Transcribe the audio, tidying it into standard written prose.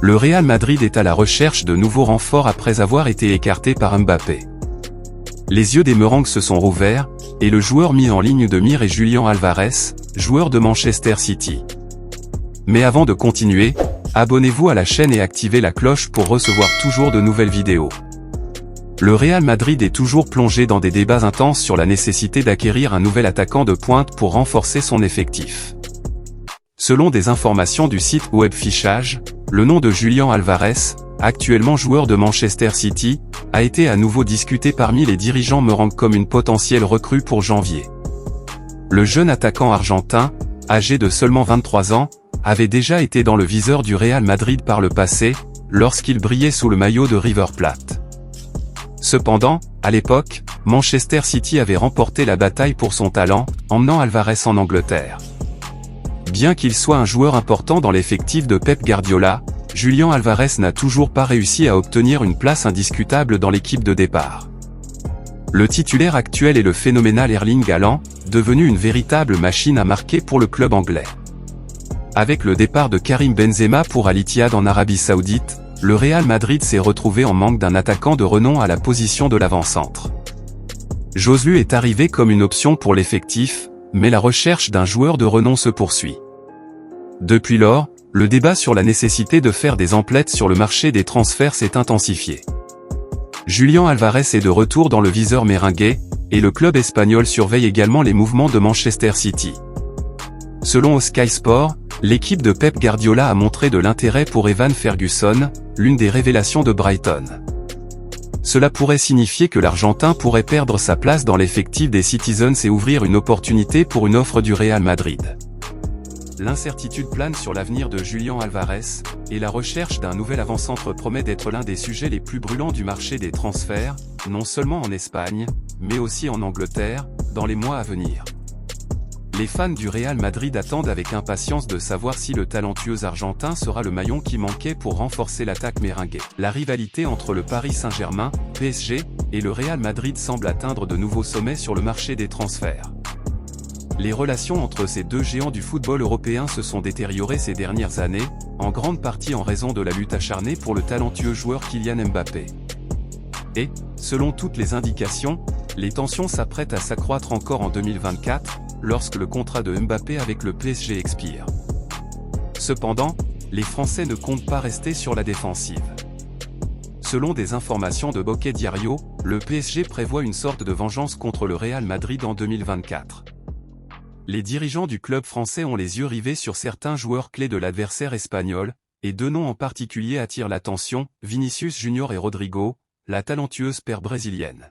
Le Real Madrid est à la recherche de nouveaux renforts après avoir été écarté par Mbappé. Les yeux des Merengues se sont rouverts, et le joueur mis en ligne de mire est Julián Álvarez, joueur de Manchester City. Mais avant de continuer, abonnez-vous à la chaîne et activez la cloche pour recevoir toujours de nouvelles vidéos. Le Real Madrid est toujours plongé dans des débats intenses sur la nécessité d'acquérir un nouvel attaquant de pointe pour renforcer son effectif. Selon des informations du site web Fichage, le nom de Julián Álvarez, actuellement joueur de Manchester City, a été à nouveau discuté parmi les dirigeants merengues comme une potentielle recrue pour janvier. Le jeune attaquant argentin, âgé de seulement 23 ans, avait déjà été dans le viseur du Real Madrid par le passé, lorsqu'il brillait sous le maillot de River Plate. Cependant, à l'époque, Manchester City avait remporté la bataille pour son talent, emmenant Álvarez en Angleterre. Bien qu'il soit un joueur important dans l'effectif de Pep Guardiola, Julián Álvarez n'a toujours pas réussi à obtenir une place indiscutable dans l'équipe de départ. Le titulaire actuel est le phénoménal Erling Haaland, devenu une véritable machine à marquer pour le club anglais. Avec le départ de Karim Benzema pour Al Ittihad en Arabie Saoudite, le Real Madrid s'est retrouvé en manque d'un attaquant de renom à la position de l'avant-centre. Joselu est arrivé comme une option pour l'effectif, mais la recherche d'un joueur de renom se poursuit. Depuis lors, le débat sur la nécessité de faire des emplettes sur le marché des transferts s'est intensifié. Julián Álvarez est de retour dans le viseur merengue, et le club espagnol surveille également les mouvements de Manchester City. Selon Sky Sport, l'équipe de Pep Guardiola a montré de l'intérêt pour Evan Ferguson, l'une des révélations de Brighton. Cela pourrait signifier que l'Argentin pourrait perdre sa place dans l'effectif des Citizens et ouvrir une opportunité pour une offre du Real Madrid. L'incertitude plane sur l'avenir de Julián Álvarez, et la recherche d'un nouvel avant-centre promet d'être l'un des sujets les plus brûlants du marché des transferts, non seulement en Espagne, mais aussi en Angleterre, dans les mois à venir. Les fans du Real Madrid attendent avec impatience de savoir si le talentueux Argentin sera le maillon qui manquait pour renforcer l'attaque merengue. La rivalité entre le Paris Saint-Germain, PSG, et le Real Madrid semble atteindre de nouveaux sommets sur le marché des transferts. Les relations entre ces deux géants du football européen se sont détériorées ces dernières années, en grande partie en raison de la lutte acharnée pour le talentueux joueur Kylian Mbappé. Et, selon toutes les indications, les tensions s'apprêtent à s'accroître encore en 2024, lorsque le contrat de Mbappé avec le PSG expire. Cependant, les Français ne comptent pas rester sur la défensive. Selon des informations de Bocquet Diario, le PSG prévoit une sorte de vengeance contre le Real Madrid en 2024. Les dirigeants du club français ont les yeux rivés sur certains joueurs clés de l'adversaire espagnol, et deux noms en particulier attirent l'attention, Vinicius Junior et Rodrigo, la talentueuse paire brésilienne.